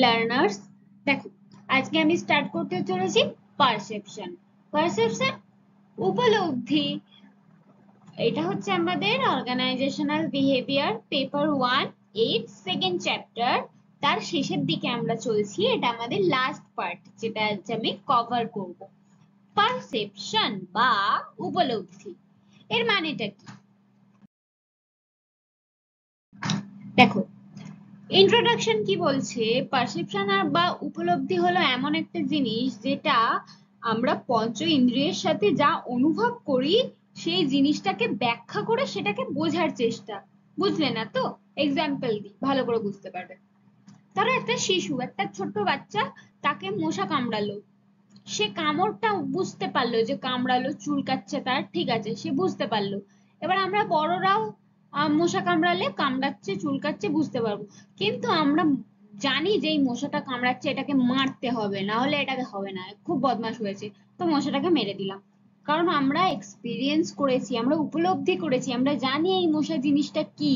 Learners, দেখো আজকে আমি স্টার্ট করতে চলেছি পারসেপশন। পারসেপশন উপলব্ধি, এটা হচ্ছে আমাদের organisational behaviour paper 1 8 second chapter, তার শেষের দিকে আমরা চলছি। এটা আমাদের লাস্ট পার্ট, যেটা আজ আমি কভার করব। পারসেপশন বা উপলব্ধি, এর মানেটা কি? দেখো ইন্ট্রোডাকশন কি বলছে, পারসেপশন বা উপলব্ধি হলো এমন একটা জিনিস যেটা আমরা পঞ্চ ইন্দ্রিয়ের সাথে যা অনুভব করি সেই জিনিসটাকে ব্যাখ্যা করে সেটাকে বোঝার চেষ্টা। বুঝলে না তো? এক্সাম্পল দিই, ভালো করে বুঝতে পারবে। ধরো একটা শিশু, একটা ছোট্ট বাচ্চা, তাকে মশা কামড়ালো, সে কামড়টা বুঝতে পারলো যে কামড়ালো, চুলকাচ্ছে তার, ঠিক আছে, সে বুঝতে পারলো। এবার আমরা বড়রাও মশা কামড়ালে কামড়াচ্ছে চুলকাচ্ছে বুঝতে পারবো, কিন্তু আমরা জানি যে এই মশাটা কামড়াচ্ছে, এটাকে মারতে হবে, না হলে এটাকে হবে না, খুব বদমাশ হয়েছে, তো মশাটাকে মেরে দিলাম। কারণ আমরা এক্সপিরিয়েন্স করেছি, আমরা উপলব্ধি করেছি, আমরা জানি এই মশা জিনিসটা কি।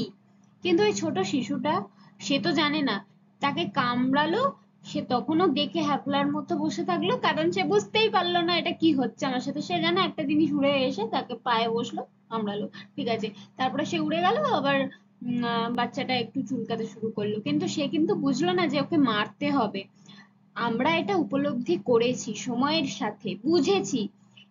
কিন্তু ওই ছোট শিশুটা, সে তো জানে না, তাকে কামড়ালো, সে তখনও দেখে হ্যাপলার মতো বসে থাকলো, কারণ সে বুঝতেই পারলো না এটা কি হচ্ছে আমার সাথে। সে জানে একটা জিনিস উড়ে এসে তাকে পায়ে বসলো, কামড়ালো, ঠিক আছে, তারপরে সে উড়ে গেল, আবার বাচ্চাটা একটু চুলকাতে শুরু করলো, কিন্তু সে কিন্তু বুঝলো না যে ওকে মারতে হবে। আমরা এটা উপলব্ধি করেছি, সময়ের সাথে বুঝেছি।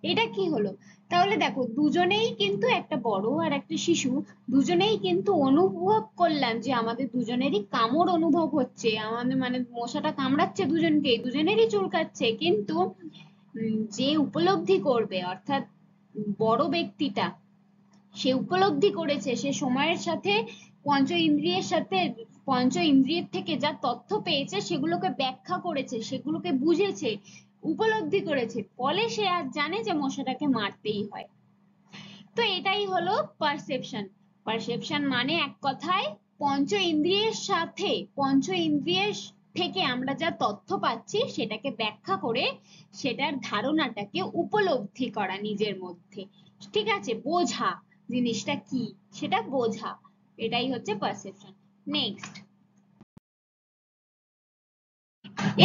এটা কি হলো? তাহলে দেখো দুজনেই কিন্তু, একটা বড় আর একটা শিশু, দুজনেই কিন্তু অনুভব করলাম যে আমাদের দুজনেরই কামড় অনুভব হচ্ছে, আমাদের মানে মশাটা কামড়াচ্ছে দুজনকেই, দুজনেরই চুলকাচ্ছে, কিন্তু যে উপলব্ধি করবে, অর্থাৎ বড় ব্যক্তিটা, সে উপলব্ধি করেছে, সে সময়ের সাথে পঞ্চ ইন্দ্রিয়ের সাথে, পঞ্চ ইন্দ্রিয়ের থেকে যা তথ্য পেয়েছে সেগুলোকে ব্যাখ্যা করেছে, সেগুলোকে বুঝেছে, উপলব্ধি করেছে, ফলে সে আজ জানে যে মশাটাকে মারতেই হয়। তো এটাই হলো পারসেপশন। পারসেপশন মানে এক কথায় পঞ্চ ইন্দ্রিয়ের সাথে, পঞ্চ ইন্দ্রিয়ের থেকে আমরা যা তথ্য পাচ্ছি সেটাকে ব্যাখ্যা করে সেটার ধারণাটাকে উপলব্ধি করা নিজের মধ্যে, ঠিক আছে, বোঝা জিনিসটা কি সেটা বোঝা, এটাই হচ্ছে পারসেপশন। নেক্সট,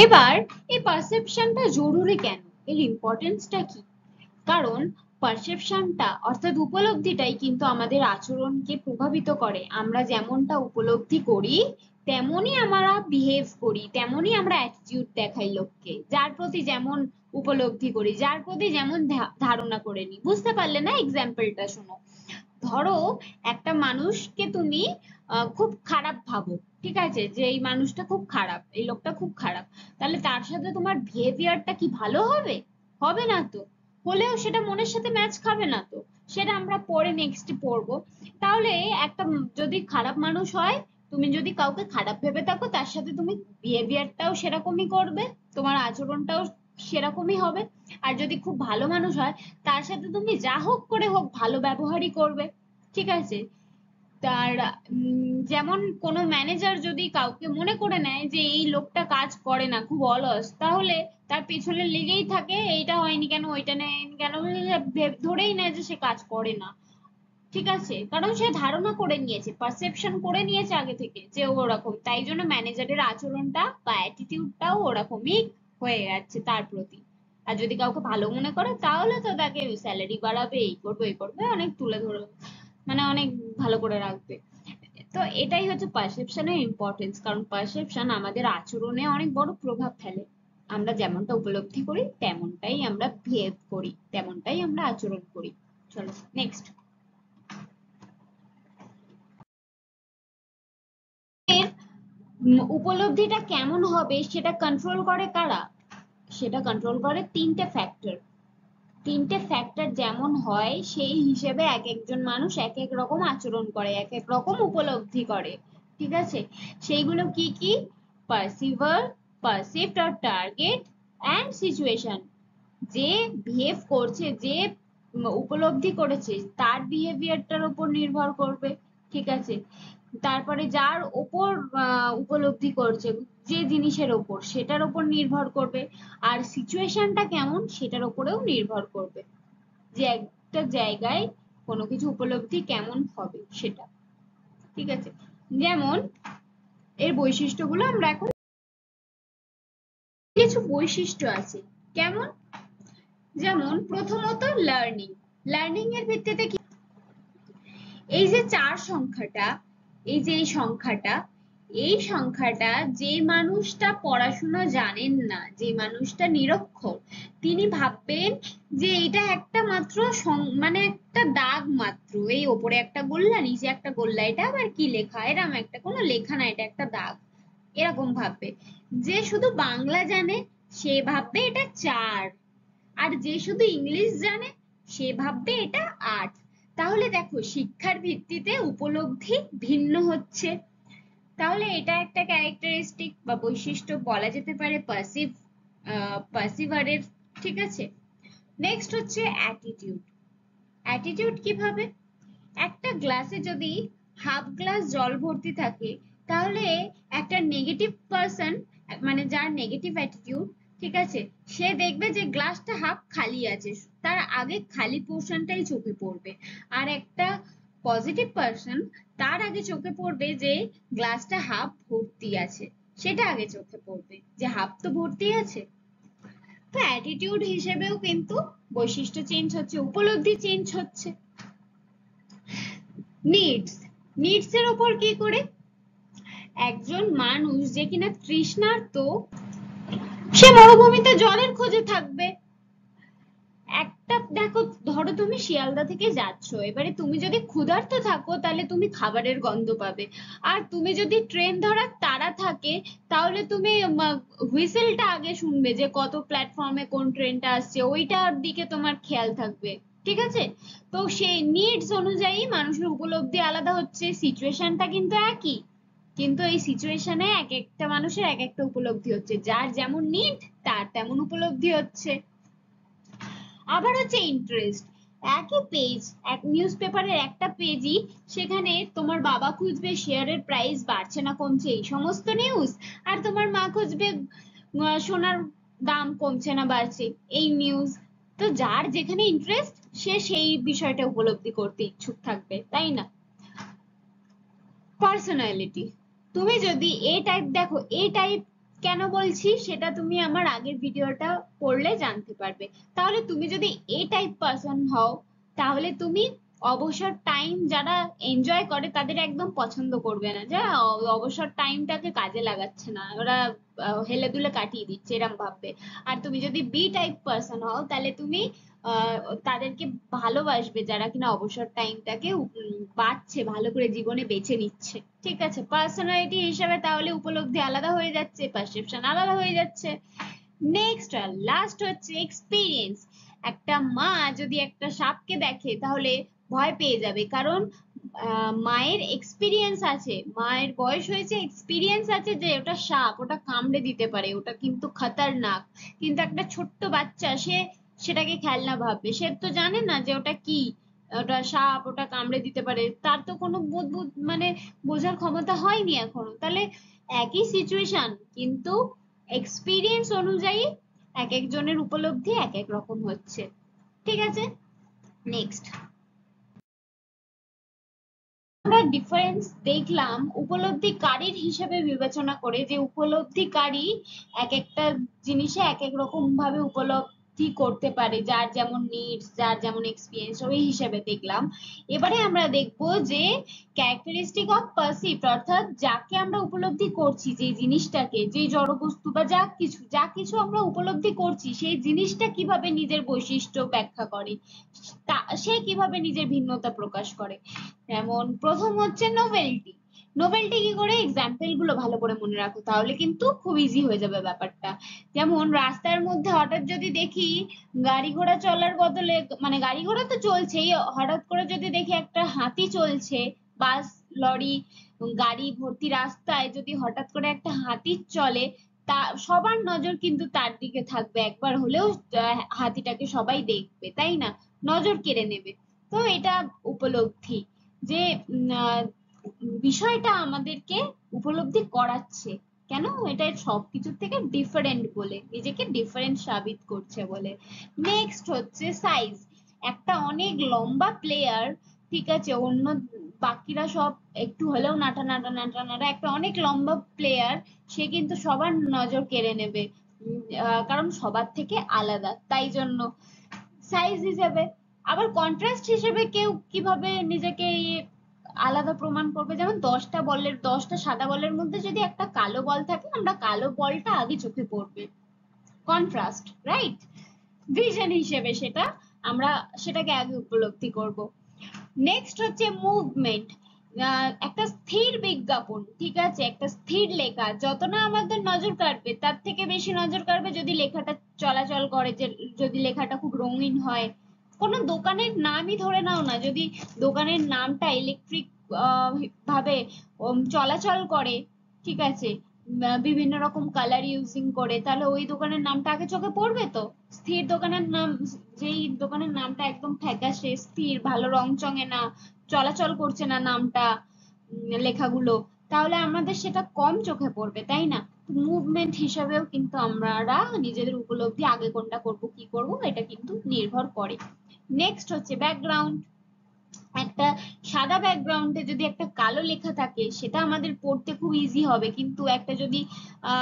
এবার এই পারসেপশনটা জরুরি কেন, এর ইম্পর্টেন্সটা কি? কারণ পারসেপশনটা অর্থাৎ উপলব্ধিটাই কিন্তু আমাদের আচরণকে প্রভাবিত করে। আমরা যেমনটা উপলব্ধি করি তেমনই আমরা বিহেভ করি, তেমনই আমরা অ্যাটিটিউড দেখাই লোককে, যার প্রতি যেমন উপলব্ধি করি, যার প্রতি যেমন ধারণা করে নিই। বুঝতে পারলে না? এক্সাম্পলটা শোনো। ধরো একটা মানুষকে তুমি খুব খারাপ ভাবো, ঠিক আছে, যে এই মানুষটা খুব খারাপ, এই লোকটা খুব খারাপ, তাহলে তার সাথে তোমার বিহেভিয়ারটা কি ভালো হবে? হবে না তো। হলেও সেটা মনের সাথে ম্যাচ খাবে না তো, সেটা আমরা পরে নেক্সট পড়বো। তাহলে একটা যদি খারাপ মানুষ হয়, তুমি যদি কাউকে খারাপ ভেবে থাকো, তার সাথে তুমি বিহেভিয়ারটাও সেরকমই করবে, তোমার আচরণটাও সেরকমই হবে। আর যদি খুব ভালো মানুষ হয়, তার সাথে তুমি যা হোক করে হোক ভালো ব্যবহারই করবে, ঠিক আছে। তার যেমন কোনো ম্যানেজার যদি কাউকে মনে করে নেয় যে এই লোকটা কাজ করে না, খুব অলস, তাহলে তার পেছনে লেগেই থাকে, এইটা হয়নি কেন, ওইটা নেই কেন, ধরেই নেয় যে সে কাজ করে না, ঠিক আছে, কারণ সে ধারণা করে নিয়েছে, পারসেপশন করে নিয়েছে আগে থেকে যে ও ওরকম, তাই জন্য ম্যানেজারের আচরণটা বা অ্যাটিটিউডটাও ওরকমই হয়ে যাচ্ছে তার প্রতি। আর যদি কাউকে ভালো মনে করে, তাহলে তো তাকে স্যালারি বাড়াবে, এই করবে এই করবে, অনেক তুলে ধরবে, মানে অনেক ভালো করে রাখবে। তো এটাই হচ্ছে পারসেপশনের ইম্পর্টেন্স, কারণ পারসেপশন আমাদের আচরণে অনেক বড় প্রভাব ফেলে। আমরা যেমনটা উপলব্ধি করি তেমনটাই আমরা বিহেভ করি, তেমনটাই আমরা আচরণ করি। চলো নেক্সট। উপলব্ধিটা কেমন হবে সেটা কন্ট্রোল করে কারা? সেটা কন্ট্রোল করে তিনটে ফ্যাক্টর। তিনটে ফ্যাক্টর যেমন হয় সেই হিসেবে এক একজন মানুষ এক এক রকম আচরণ করে, এক এক রকম উপলব্ধি করে, ঠিক আছে। সেইগুলো কি কি? পারসিভার, পারসিভড আর টার্গেট, অ্যান্ড সিচুয়েশন। যে বিহেভ করছে, যে উপলব্ধি করেছে, তার বিহেভিয়ারটার উপর নির্ভর করবে, ঠিক আছে। তারপরে যার ওপর উপলব্ধি করছে, যে জিনিসের ওপর, সেটার ওপর নির্ভর করবে। আর সিচুয়েশনটা কেমন সেটার উপরেও নির্ভর করবে, যে একটা জায়গায় কোনো কিছু উপলব্ধি কেমন হবে সেটা, ঠিক আছে। যেমন এর বৈশিষ্ট্যগুলো আমরা এখন বৈশিষ্ট্য আছে। কেমন? যেমন প্রথমত লার্নিং এর ভিত্তিতে কি, এই যে 4 সংখ্যাটা, এই যে এই সংখ্যাটা যে মানুষটা পড়াশোনা জানেন না, যে মানুষটা নিরক্ষর, তিনি ভাববেন যে এটা একটা মাত্র মানে একটা দাগ মাত্র, এই ওপরে একটা গোল্লা নিচে একটা গোল্লা, এটা আবার কি লেখা, এরকম একটা কোনো লেখা না, এটা একটা দাগ, এরকম ভাববে। যে শুধু বাংলা জানে সে ভাববে এটা 4, আর যে শুধু ইংলিশ জানে সে ভাববে এটা 8। তাহলে দেখো শিক্ষার ভিত্তিতে উপলব্ধি ভিন্ন হচ্ছে। তাহলে এটা একটা ক্যারেক্টারিস্টিক বা বৈশিষ্ট্য বলা যেতে পারে পার্সিভারের। ঠিক আছে, নেক্সট হচ্ছে অ্যাটিটিউড কিভাবে? একটা গ্লাসে যদি হাফ গ্লাস জল ভর্তি থাকে, তাহলে একটা নেগেটিভ পারসন, মানে যার নেগেটিভ অ্যাটিটিউড, ঠিক আছে, সে দেখবে যে গ্লাসটা হাফ খালি আছে, তার আগে খালি পোর্শনটাই চোখে পড়বে। আর একটা পজিটিভ পারসন, তার আগে চোখে পড়বে যে গ্লাসটা হাফ ভর্তি আছে, সেটা আগে চোখে পড়বে, যে হাফ তো ভর্তি আছে। তো অ্যাটিটিউড হিসেবেও কিন্তু বৈশিষ্ট্য চেঞ্জ হচ্ছে, উপলব্ধি চেঞ্জ হচ্ছে। নিডস এর উপর কি করে? একজন মানুষ যে কিনা তৃষ্ণার্ত, সে মরুভূমিতে জলের খোঁজে থাকবে। একটা দেখো, ধরো তুমি শিয়ালদা থেকে যাচ্ছ, এবারে তুমি যদি ক্ষুধার্ত থাকো তাহলে তুমি খাবারের গন্ধ পাবে, আর তুমি যদি ট্রেন ধরার তাড়া থাকে তাহলে তুমি হুইসেলটা আগে শুনবে যে কত প্ল্যাটফর্মে কোন ট্রেনটা আসছে, ওইটার দিকে তোমার খেয়াল থাকবে। ঠিক আছে, তো সেই নিডস অনুযায়ী মানুষের উপলব্ধি আলাদা হচ্ছে, সিচুয়েশনটা কিন্তু একই, কিন্তু এই সিচুয়েশনে এক একটা মানুষের এক একটা উপলব্ধি হচ্ছে, যার যেমন নিড তার তেমন উপলব্ধি হচ্ছে। আবার হচ্ছে ইন্টারেস্ট, একই পেজ, এক নিউজ পেপারের একটা পেজই, সেখানে তোমার বাবা খুঁজবে শেয়ারের প্রাইস বাড়ছে না কমছে এই সমস্ত নিউজ, আর তোমার মা খুঁজবে সোনার দাম কমছে না বাড়ছে এই নিউজ। তো যার যেখানে ইন্টারেস্ট সে সেই বিষয়টা উপলব্ধি করতে ইচ্ছুক থাকবে, তাই না? পার্সোনালিটি, তুমি যদি এ টাইপ, দেখো এ টাইপ কেন বলছি সেটা তুমি আমার আগের ভিডিওটা পড়লে জানতে পারবে। তাহলে তুমি যদি এ টাইপ পারসন হও, তাহলে তুমি অবসর টাইম যারা এনজয় করে তাদের একদম পছন্দ করবে না, যারা অবসর টাইমটাকে কাজে লাগাচ্ছে না, ওরা হেলে দুলে কাটিয়ে দিচ্ছে, এরম ভাববে। আর তুমি যদি বি টাইপ পারসন হও, তাহলে তুমি আহ তাদেরকে ভালোবাসবে যারা কিনা অবসর টাইমটাকে বাঁচছে, ভালো করে জীবনে বেছে নিচ্ছে। ঠিক আছে, পার্সোনালিটি হিসাবে তাহলে উপলব্ধি আলাদা হয়ে যাচ্ছে, পারসেপশন আলাদা হয়ে যাচ্ছে। নেক্সট আর লাস্ট হচ্ছে এক্সপিরিয়েন্স। একটা মা যদি একটা সাপকে দেখে তাহলে ভয় পেয়ে যাবে, কারণ মায়ের এক্সপিরিয়েন্স আছে, মায়ের বয়স হয়েছে, এক্সপিরিয়েন্স আছে যে ওটা সাপ, ওটা কামড়ে দিতে পারে, ওটা কিন্তু খতরনাক। কিন্তু একটা ছোট্ট বাচ্চা, সে সেটাকে খেলনা ভাববে, সে তো জানে না যে ওটা কি, ওটা সাপ, ওটা কামড়ে দিতে পারে, তার তো কোনো মানে বোঝার ক্ষমতা হয়নি এখনো। তাহলে একই সিচুয়েশন, কিন্তু এক্সপিরিয়েন্স অনুযায়ী এক একজনের উপলব্ধি এক এক রকম হচ্ছে। ঠিক আছে, নেক্সট আমরা ডিফারেন্স দেখলাম উপলব্ধিকারীর হিসেবে বিবেচনা করে, যে উপলব্ধিকারী এক একটা জিনিসে এক এক রকম ভাবে উপলব্ধি করতে পারে, যার যেমন নিডস, যার যেমন এক্সপিরিয়েন্স, ওই হিসেবে দেখলাম। এবারে আমরা দেখবো যে ক্যারেক্টারিস্টিক অফ পারসিভড, অর্থাৎ যাকে আমরা উপলব্ধি করছি, যে জিনিসটাকে, যে জড়বস্তু বা যা কিছু আমরা উপলব্ধি করছি, সেই জিনিসটা কিভাবে নিজের বৈশিষ্ট্য ব্যাখ্যা করে, সে কিভাবে নিজের ভিন্নতা প্রকাশ করে। যেমন প্রথম হচ্ছে নোভেলটি কি করে, এক্সাম্পল গুলো ভালো করে মনে রাখো, তাহলে কিন্তু খুব ইজি হয়ে যাবে ব্যাপারটা। যেমন রাস্তার মধ্যে হঠাৎ যদি দেখি গাড়ি ঘোড়া চলার বদলে, মানে গাড়ি ঘোড়া তো চলছেই, হঠাৎ করে যদি দেখি একটা হাতি চলছে, বাস, লরি, গাড়ি ভর্তি রাস্তায় যদি হঠাৎ করে একটা হাতি চলে, তা সবার নজর কিন্তু তার দিকে থাকবে, একবার হলেও হাতিটাকে সবাই দেখবে, তাই না, নজর কেড়ে নেবে। তো এটা উপলব্ধি, যে বিষয়টা আমাদেরকে উপলব্ধি করাচ্ছে, কেন এটা সবকিছুর থেকে ডিফারেন্ট বলে, নিজেকে ডিফারেন্ট সাবিত করছে বলে। নেক্সট হচ্ছে সাইজ, একটা অনেক লম্বা প্লেয়ার, ঠিক আছে, অন্য বাকিরা সব একটু হলেও নাটা নাটা নাটা নাটা, একটা অনেক লম্বা প্লেয়ার, সে কিন্তু সবার নজর কেড়ে নেবে, কারণ সবার থেকে আলাদা, তাই জন্য সাইজ হিসেবে। আবার কন্ট্রাস্ট হিসেবে কেউ কিভাবে নিজেকে আলাদা প্রমাণ করবে, যেমন 10টা সাদা বলের মধ্যে যদি একটা কালো বল থাকে, আমরা কালো বলটা আগে চোখে পড়বে, কন্ট্রাস্ট, রাইট? ভিশন হিসেবে সেটা আমরা সেটাকে আগে উপলব্ধি করব। নেক্সট হচ্ছে মুভমেন্ট। একটা স্থির বিজ্ঞাপন, ঠিক আছে, একটা স্থির লেখা যত না আমাদের নজর কাড়বে, তার থেকে বেশি নজর কাড়বে যদি লেখাটা চলাচল করে, যে যদি লেখাটা খুব রঙিন হয়। কোনো দোকানের নামই ধরে নাও না, যদি দোকানের নামটা ইলেকট্রিক ভাবে চলাচল করে, ঠিক আছে, বিভিন্ন রকম কালার ইউজিং করে, তাহলে ওই দোকানের নামটা আগে চোখে পড়বে তো। স্থির দোকানের নাম, যেই দোকানের নামটা একদম ফ্যাকাশে স্থির, ভালো রং চঙে না, চলাচল করছে না নামটা, লেখাগুলো, তাহলে আমাদের সেটা কম চোখে পড়বে, তাই না? মুভমেন্ট হিসাবেও কিন্তু আমরা নিজেদের উপলব্ধি আগে কোনটা করব কি করব এটা কিন্তু নির্ভর করে। নেক্সট হচ্ছে ব্যাকগ্রাউন্ড। একটা সাদা ব্যাকগ্রাউন্ডে যদি একটা কালো লেখা থাকে, সেটা আমাদের পড়তে খুব ইজি হবে, কিন্তু একটা যদি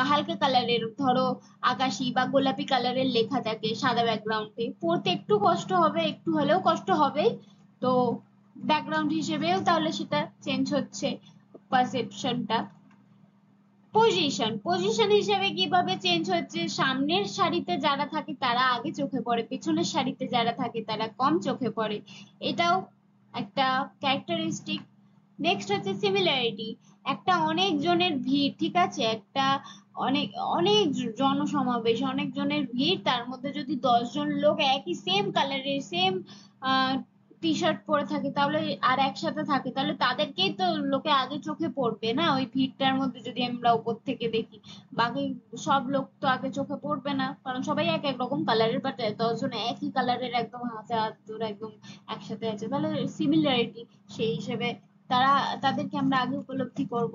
হালকা কালারের, ধরো আকাশি বা গোলাপি কালারের লেখা থাকে সাদা ব্যাকগ্রাউন্ডে, পড়তে একটু কষ্ট হবে, একটু হলেও কষ্ট হবে। তো ব্যাকগ্রাউন্ড হিসেবেও তাহলে সেটা চেঞ্জ হচ্ছে পারসেপশনটা। পজিশন হিসেবে কিভাবে চেঞ্জ হচ্ছে, সামনের সারিতে যারা থাকে তারা আগে চোখে পড়ে, পেছনের সারিতে যারা থাকে তারা কম চোখে পড়ে, এটাও একটা ক্যারেক্টারিস্টিক। নেক্সট হচ্ছে সিমিলারিটি। একটা অনেক জনের ভিড়, ঠিক আছে, একটা অনেক অনেক জনসমাবেশ, অনেক জনের ভিড়, তার মধ্যে যদি 10 জন লোক একই সেম কালারের সেম টি শার্ট পরে থাকে, তাহলে আর একসাথে থাকে, তাহলে তাদেরকেই তো লোকে আগে চোখে পড়বে না ওই ভিড়টার মধ্যে, যদি আমরা উপর থেকে দেখি। বাকি সব লোক তো আগে চোখে পড়বে না, কারণ সবাই এক এক রকম কালারের, বাট 10 জন একই কালারের একদম হাতে হাত ধরে একদম একসাথে আছে, তাহলে সিমিলারিটি, সেই হিসেবে তারা, তাদেরকে আমরা আগে উপলব্ধি করব।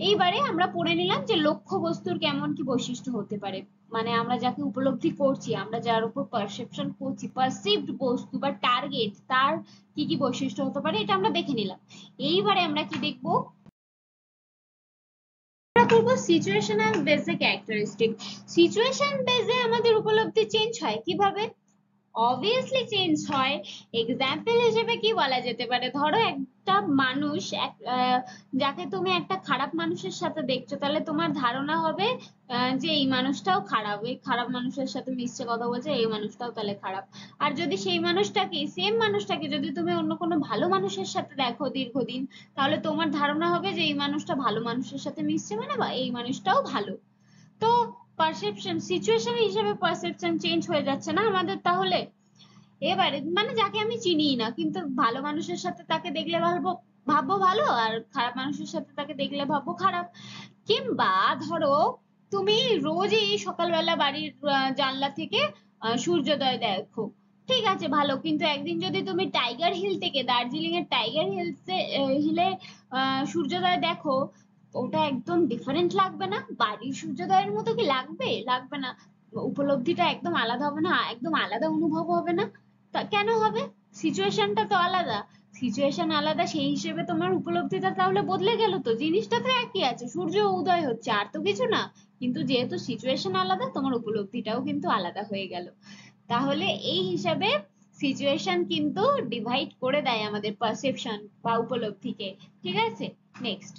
এইবারে আমরা পড়ে নিলাম যে লক্ষ্য বস্তুর কেমন কি বৈশিষ্ট্য হতে পারে, মানে আমরা যাকে উপলব্ধি করছি, আমরা যার উপর পারসেপশন করছি, পারসিভড বস্তু বা টার্গেট, তার কি কি বৈশিষ্ট্য হতে পারে, এটা আমরা দেখে নিলাম। এইবারে আমরা কি দেখবো, আমরা করবো সিচুয়েশনাল বেসে ক্যারেক্টারিস্টিক। সিচুয়েশন বেসে আমাদের উপলব্ধি চেঞ্জ হয় কিভাবে? অবভিয়াসলি চেঞ্জ হয়। এক্সাম্পল হিসেবে কি বলা যেতে পারে, ধরো একটা মানুষ যাকে তুমি একটা খারাপ মানুষের সাথে দেখছো, তাহলে তোমার ধারণা হবে যে এই মানুষটাও খারাপ, এই খারাপ মানুষের সাথে মিশছে, কথা বলছে, এই মানুষটাও তাহলে খারাপ। আর যদি সেই মানুষটাকে, সেম মানুষটাকে যদি তুমি অন্য কোনো ভালো মানুষের সাথে দেখো দীর্ঘদিন, তাহলে তোমার ধারণা হবে যে এই মানুষটা ভালো মানুষের সাথে মিশছে, মানে বা এই মানুষটাও ভালো। তো পারসেপশন, সিচুয়েশন হিসেবে পারসেপশন চেঞ্জ হয়ে যাচ্ছে না আমাদের তাহলে? এবারে মানে যাকে আমি চিনি না, কিন্তু ভালো মানুষের সাথে তাকে দেখলে ভাববো, ভালো, আর খারাপ মানুষের সাথে তাকে দেখলে ভাববো খারাপ। কিংবা ধরো তুমি রোজই সকালবেলা বাড়ির জানলা থেকে সূর্যোদয় দেখো, ঠিক আছে ভালো, কিন্তু একদিন যদি তুমি টাইগার হিল থেকে, দার্জিলিং এর টাইগার হিলে সূর্যোদয় দেখো, ওটা একদম ডিফারেন্ট লাগবে না? বাড়ির সূর্যোদয়ের মতো কি লাগবে? লাগবে না। উপলব্ধিটা একদম আলাদা হবে না, একদম আলাদা অনুভব হবে না? তা কেন হবে? সিচুয়েশনটা তো আলাদা। সিচুয়েশন আলাদা, সেই হিসেবে তোমার উপলব্ধিটা তাহলে বদলে গেল তো? জিনিসটা তো একই আছে, সূর্য উদয় হচ্ছে, আর তো কিছু না, কিন্তু যেহেতু সিচুয়েশন আলাদা, তোমার উপলব্ধিটাও কিন্তু আলাদা হয়ে গেল। তাহলে এই হিসাবে সিচুয়েশন কিন্তু ডিভাইড করে দেয় আমাদের পারসেপশন বা উপলব্ধিকে, ঠিক আছে? নেক্সট,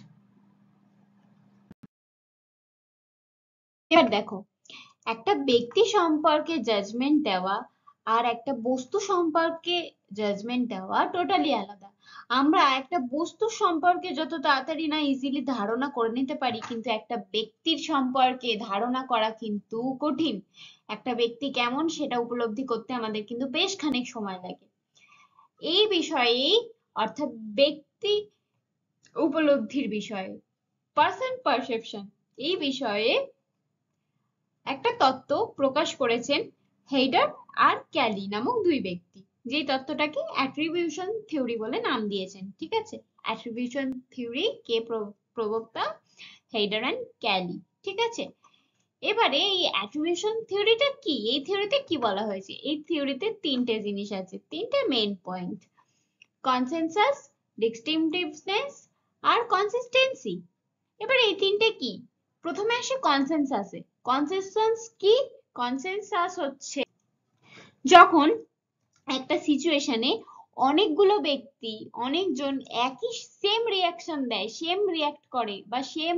এবার দেখো, একটা ব্যক্তি সম্পর্কে জাজমেন্ট দেওয়া আর একটা বস্তু সম্পর্কে জাজমেন্ট দেওয়া টোটালি আলাদা। আমরা একটা বস্তু সম্পর্কে যত তাড়াতাড়ি না ইজিলি ধারণা করে নিতে পারি, কিন্তু একটা ব্যক্তির সম্পর্কে ধারণা করা কিন্তু কঠিন। একটা ব্যক্তি কেমন সেটা উপলব্ধি করতে আমাদের কিন্তু বেশ খানিক সময় লাগে। এই বিষয়ে, অর্থাৎ ব্যক্তি উপলব্ধির বিষয়ে, পার্সন পারসেপশন, এই বিষয়ে একটা তত্ত্ব প্রকাশ করেছেন হেইডার আর ক্যালি নামক দুই ব্যক্তি, যেই তত্ত্বটাকে অ্যাট্রিবিউশন থিওরি বলে নাম দিয়েছেন, ঠিক আছে? অ্যাট্রিবিউশন থিওরি কে প্রবক্তা? হেইডার অ্যান্ড ক্যালি, ঠিক আছে? এবারে এই অ্যাট্রিবিউশন থিওরিটা কি, এই থিওরিতে কি বলা হয়েছে? এই থিওরিতে তিনটে জিনিস আছে, তিনটে মেইন পয়েন্ট: কনসেনসাস, ডিস্টিংটিভনেস আর কনসিস্টেন্সি। এবার এই তিনটে কি? প্রথমে আসে কনসেনসাসে। কনসেনসাস কি? কনসেনসাস হচ্ছে যখন একটা সিচুয়েশনে অনেকগুলো ব্যক্তি, অনেকজন একই সেম রিয়াকশন দেয়, সেম রিয়াক্ট করে বা সেম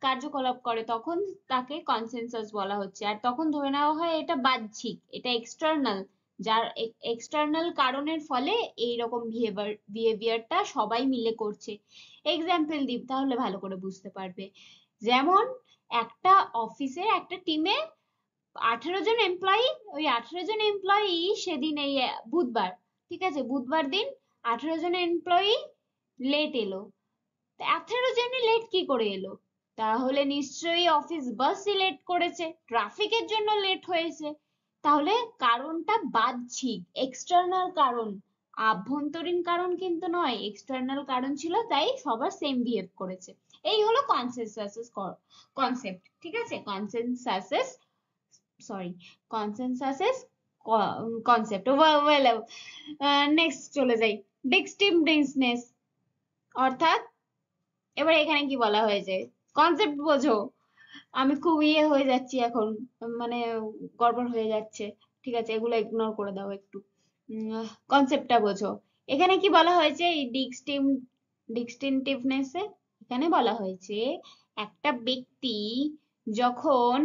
কার্যকলাপ করে, তখন তাকে কনসেনসাস বলা হচ্ছে। আর তখন ধরে নেওয়া হয় এটা বাহ্যিক, এটা এক্সটার্নাল, যার এক্সটার্নাল কারণের ফলে এইরকম বিহেভিয়ারটা সবাই মিলে করছে। এক্সাম্পল দিই তাহলে ভালো করে বুঝতে পারবে। যেমন একটা অফিসের একটা টিমে 18 জন এমপ্লয়ি, ওই 18 জন এমপ্লয়ি সেদিন এই বুধবার, ঠিক আছে, বুধবার দিন 18 জন এমপ্লয়ি লেট এলো। 18 জনই লেট কি করে এলো? তাহলে নিশ্চয়ই অফিস বাসই লেট করেছে, ট্রাফিকের জন্য লেট হয়েছে। তাহলে কারণটা বাহ্যিক, এক্সটার্নাল কারণ, আভ্যন্তরীণ কারণ কিন্তু নয়, এক্সটার্নাল কারণ ছিল, তাই সবার সেম বিহেভ করেছে। এই হলো কনসেনসাস কনসেপ্ট, ঠিক আছে, কনসেনসাস, সরি, কনসেনসাসের কনসেপ্ট। ওয়েল, নেক্সট চলে যাই। ডিস্টিংটিভনেস, অর্থাৎ এবার এখানে কি বলা হয়েছে, কনসেপ্ট বোঝো। আমি খুব হয়ে যাচ্ছি এখন, মানে গড়বড় হয়ে যাচ্ছে, ঠিক আছে, এগুলো ইগনোর করে দাও একটু, কনসেপ্টটা বোঝো। এখানে কি বলা হয়েছে এই ডিস্টিংটিভনেসে? এখানে বলা হয়েছে একটা ব্যক্তি যখন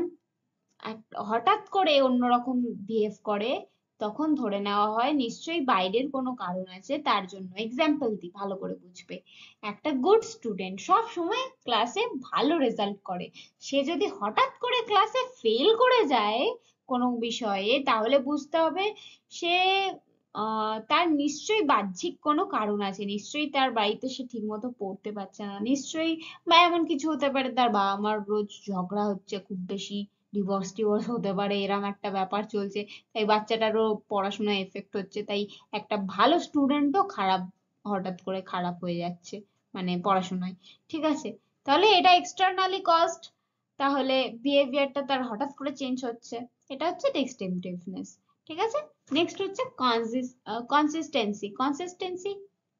হঠাৎ করে অন্যরকম বিহেভ করে, তখন ধরে নেওয়া হয় নিশ্চয়ই বাইরের কোনো কারণ আছে তার জন্য। এক্সাম্পল দিই ভালো করে বুঝবে। একটা গুড স্টুডেন্ট সব সময় ক্লাসে ভালো রেজাল্ট করে, সে যদি হঠাৎ করে ক্লাসে ফেল করে যায় কোনো বিষয়ে, তাহলে বুঝতে হবে সে তার নিশ্চয়ই বাহ্যিক কোনো কারণ আছে, নিশ্চয়ই তার বাড়িতে সে ঠিকমতো পড়তে পারছে না, নিশ্চয়ই, বা এমন কিছু হতে পারে তার বাবা মার রোজ ঝগড়া হচ্ছে খুব বেশি, ডিভোর্স টিভোর্স হতে পারে, এরম একটা ব্যাপার চলছে, তাই বাচ্চাটারও পড়াশোনায় এফেক্ট হচ্ছে, তাই একটা ভালো স্টুডেন্টও হঠাৎ করে খারাপ হয়ে যাচ্ছে, মানে পড়াশোনায়, ঠিক আছে। তাহলে এটা এক্সটার্নালি কস্ট, তাহলে বিহেভিয়ারটা তার হঠাৎ করে চেঞ্জ হচ্ছে, এটা হচ্ছে ডিস্টিংটিভনেস, ঠিক আছে। নেক্সট হচ্ছে কনসিস্টেন্সি। কনসিস্টেন্সি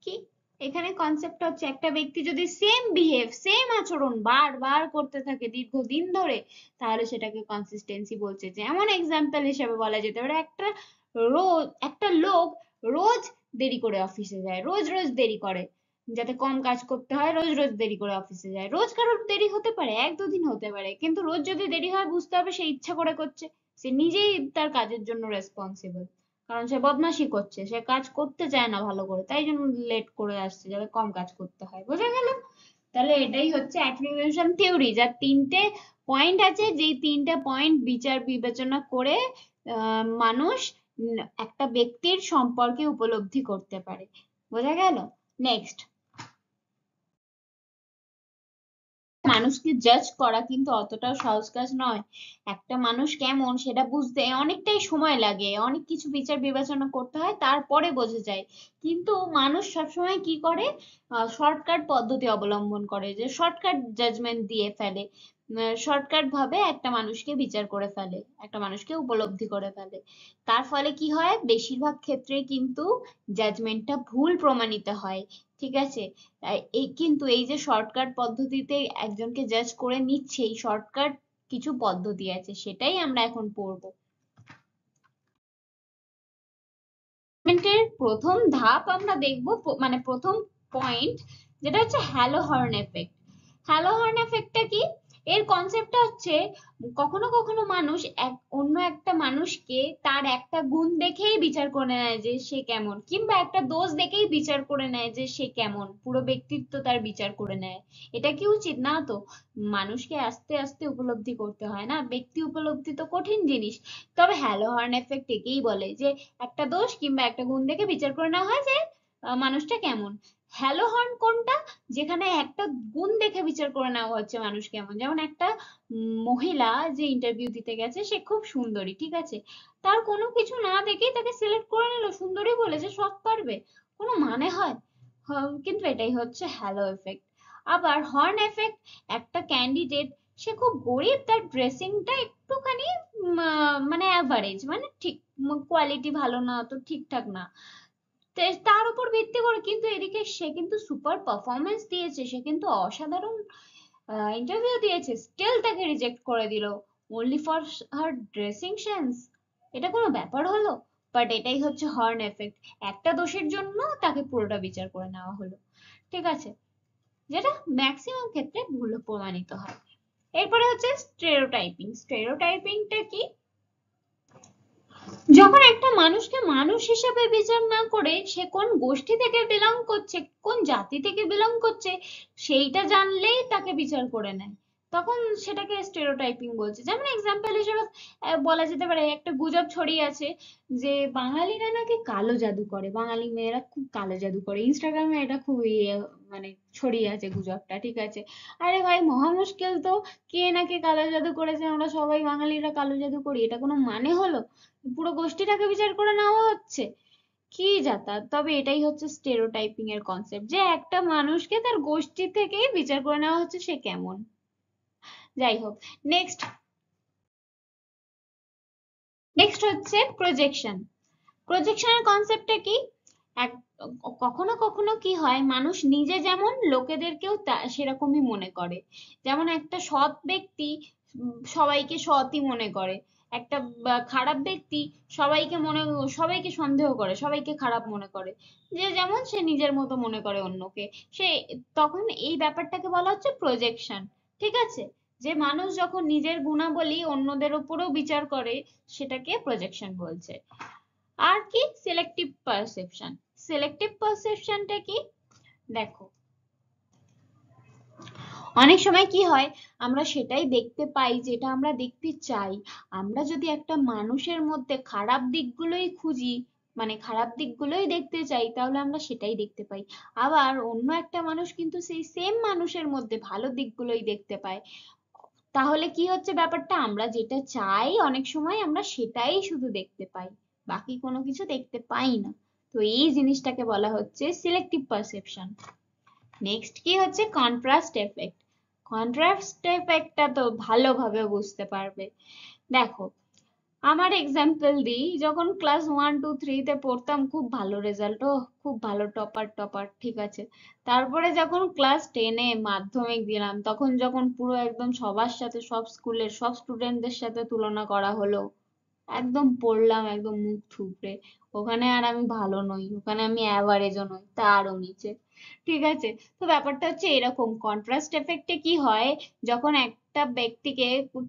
কি? এখানে কনসেপ্ট হচ্ছে একটা ব্যক্তি যদি সেম আচরণ বারবার করতে থাকে দীর্ঘদিন ধরে, তাহলে সেটাকে কনসিস্টেন্সি বলছে। যেমন এক্সাম্পল হিসেবে বলা যেতে পারে একটা লোক রোজ দেরি করে অফিসে যায়, রোজ রোজ দেরি করে, যাতে কম কাজ করতে হয় রোজ রোজ দেরি করে অফিসে যায়। রোজ কারোর দেরি হতে পারে, এক দুদিন হতে পারে, কিন্তু রোজ যদি দেরি হয় বুঝতে হবে সে ইচ্ছা করে করছে, সে নিজেই তার কাজের জন্য রেসপন্সিবল, কারণ সে বদমাশি করছে, সে কাজ করতে চায় না ভালো করে, তাই জন্য লেট করে আসছে, যাতে কম কাজ করতে হয়। বোঝা গেল? তাহলে এটাই হচ্ছে অ্যাট্রিবিউশন থিওরি, যার তিনটে পয়েন্ট আছে, যেই তিনটে পয়েন্ট বিচার বিবেচনা করে মানুষ একটা ব্যক্তির সম্পর্কে উপলব্ধি করতে পারে। বোঝা গেল? নেক্সট, মানুষকে জাজ করা কিন্তু অতটাও সহজ কাজ নয়। একটা মানুষ কেমন সেটা বুঝতে অনেকটাই সময় লাগে, অনেক কিছু বিচার বিবেচনা করতে হয়, তারপরে বোঝা যায়। কিন্তু মানুষ সবসময় কি করে, শর্টকাট পদ্ধতি অবলম্বন করে, যে শর্টকাট জাজমেন্ট দিয়ে ফেলে, শর্টকাট ভাবে একটা মানুষকে বিচার করে ফেলে, একটা মানুষকে উপলব্ধি করে ফেলে। তার ফলে কি হয়, বেশিরভাগ ক্ষেত্রে কিন্তু জাজমেন্টটা ভুল প্রমাণিত হয়, ঠিক আছে। কিন্তু এই যে শর্টকাট পদ্ধতিতে একজনকে জাজ করে নিচ্ছে, এই শর্টকাট কিছু পদ্ধতি আছে, সেটাই আমরা এখন পড়বো। এর প্রথম ধাপ আমরা দেখবো, মানে প্রথম পয়েন্ট, যেটা হচ্ছে halo horn effect. Halo horn এফেক্টটা কি? এর কনসেপ্টটা হচ্ছে কখনো কখনো মানুষ অন্য একটা মানুষকে তার একটা গুণ দেখেই বিচার করে নেয় যে সে কেমন, কিংবা একটা দোষ দেখেই বিচার করে নেয় যে সে কেমন, পুরো ব্যক্তিত্ব তার বিচার করে নেয়। এটা কি উচিত না তো? মানুষকে আস্তে আস্তে উপলব্ধি করতে হয় না, ব্যক্তি উপলব্ধি তো কঠিন জিনিস। তবে হ্যালো হর্ন এফেক্ট একেই বলে যে একটা দোষ কিংবা একটা গুণ দেখে বিচার করে নেওয়া হয় যে মানুষটা কেমন। হ্যালো হর্ন কোনটা? যেখানে একটা গুণ দেখে বিচার করে নেওয়া হচ্ছে মানুষ কেমন। যেমন একটা মহিলা যে ইন্টারভিউ দিতে গেছে, সে খুব সুন্দরী, ঠিক আছে, তার কোনো কিছু না দেখেই তাকে সিলেক্ট করে নিল সুন্দরী বলে, যে সব পারবে, কোনো মানে হয়? কিন্তু এটাই হচ্ছে হ্যালো এফেক্ট। আবার হর্ন এফেক্ট, একটা ক্যান্ডিডেট সে খুব গরিব, তার ড্রেসিংটা একটুখানি মানে অ্যাভারেজ, মানে ঠিক, কোয়ালিটি ভালো না, তো ঠিকঠাক না, তার উপর ভিত্তি করে কিন্তু এদিকে সে কিন্তু সুপার পারফরমেন্স দিয়েছে, সে কিন্তু অসাধারণ ইন্টারভিউ দিয়েছে, স্টিল তাকে রিজেক্ট করে দিল only for her dressing sense, এটা কোনো ব্যাপার হলো? বাট এটাই হচ্ছে হর্ন এফেক্ট, একটা দোষের জন্য তাকে পুরোটা বিচার করে নেওয়া হলো, ঠিক আছে, যেটা ম্যাক্সিমাম ক্ষেত্রে ভুল প্রমাণিত হয়। এরপরে হচ্ছে স্টেরিওটাইপিং। স্টেরিওটাইপিংটা কি? যখন একটা মানুষকে মানুষ হিসেবে বিচার না করে সে কোন গোষ্ঠী থেকে বিলং করছে, কোন জাতি থেকে বিলং করছে, সেইটা জানলেই তাকে বিচার করে নেয়, তখন সেটাকে স্টেরিওটাইপিং বলছে। যেমন এক্সাম্পল হিসেবে বলা যেতে পারে, একটা গুজব ছড়িয়ে আছে যে বাঙালিরা নাকি কালো জাদু করে, বাঙালি মেয়েরা খুব কালো জাদু করে, ইনস্টাগ্রামে এটা খুব মানে ছড়িয়ে আছে গুজবটা, ঠিক আছে। আরে ভাই মহা মুশকিল তো, কে নাকি কালো জাদু করেছে, আমরা সবাই বাঙালিরা কালো জাদু করি, এটা কোনো মানে হলো? পুরো গোষ্ঠীটাকে বিচার করে নেওয়া হচ্ছে, কি যাতা। তবে এটাই হচ্ছে স্টেরিওটাইপিং এর কনসেপ্ট, যে একটা মানুষকে তার গোষ্ঠী থেকেই বিচার করে নেওয়া হচ্ছে সে কেমন। যাই হোক, নেক্সট নেক্সট হচ্ছে প্রজেকশন। প্রজেকশনের কনসেপ্টটা কি? এক কখনো কখনো কি হয়, মানুষ নিজে যেমন লোকেদেরকেও সেরকমই মনে করে। যেমন একটা সৎ ব্যক্তি সবাইকে সৎই মনে করে, একটা খারাপ ব্যক্তি সবাইকে সন্দেহ করে, সবাইকে খারাপ মনে করে, যে যেমন সে নিজের মতো মনে করে অন্যকে, সে তখন এই ব্যাপারটাকে বলা হচ্ছে প্রজেকশন, ঠিক আছে। যে মানুষ যখন নিজের গুণাবলী অন্যদের উপরেও বিচার করে, সেটাকে প্রজেকশন বলছে। আর কি সিলেক্টিভ পারসেপশন। সিলেক্টিভ পারসেপশনটা কি? দেখো, অনেক সময় কি হয়, আমরা সেটাই দেখতে পাই যেটা আমরা দেখতে চাই। আমরা যদি একটা মানুষের মধ্যে খারাপ দিকগুলোই খুঁজি, মানে খারাপ দিকগুলোই দেখতে চাই, তাহলে আমরা সেটাই দেখতে পাই। আবার অন্য একটা মানুষ কিন্তু সেই সেম মানুষের মধ্যে ভালো দিকগুলোই দেখতে পায়। তাহলে কি হচ্ছে ব্যাপারটা, আমরা যেটা চাই অনেক সময় আমরা সেটাই শুধু দেখতে পাই, বাকি কোনো কিছু দেখতে পাই না। তো এই জিনিসটাকে বলা হচ্ছে সিলেক্টিভ পারসেপশন। নেক্সট কি হচ্ছে কন্ট্রাস্ট এফেক্ট। কন্ট্রাস্ট এফেক্টটা তো ভালোভাবে বুঝতে পারবে। দেখো, আমার এক্সাম্পল দিই, যখন ক্লাস 1 2 3 তে পড়তাম খুব ভালো রেজাল্ট, ও খুব ভালো টপার টপার, ঠিক আছে। তারপরে যখন ক্লাস 10-এ মাধ্যমিক দিলাম, তখন যখন পুরো একদম সবার সাথে, সব স্কুলের সব স্টুডেন্টদের সাথে তুলনা করা হলো, একদম পড়লাম একদম মুখ থুবড়ে। ওখানে আর আমি ভালো নই, ওখানে আমি অ্যাভারেজও নই, তারও নিচে, ঠিক আছে। তো ব্যাপারটা হচ্ছে এরকম, কন্ট্রাস্ট এফেক্টে কি হয়, যখন একটা ব্যক্তিকে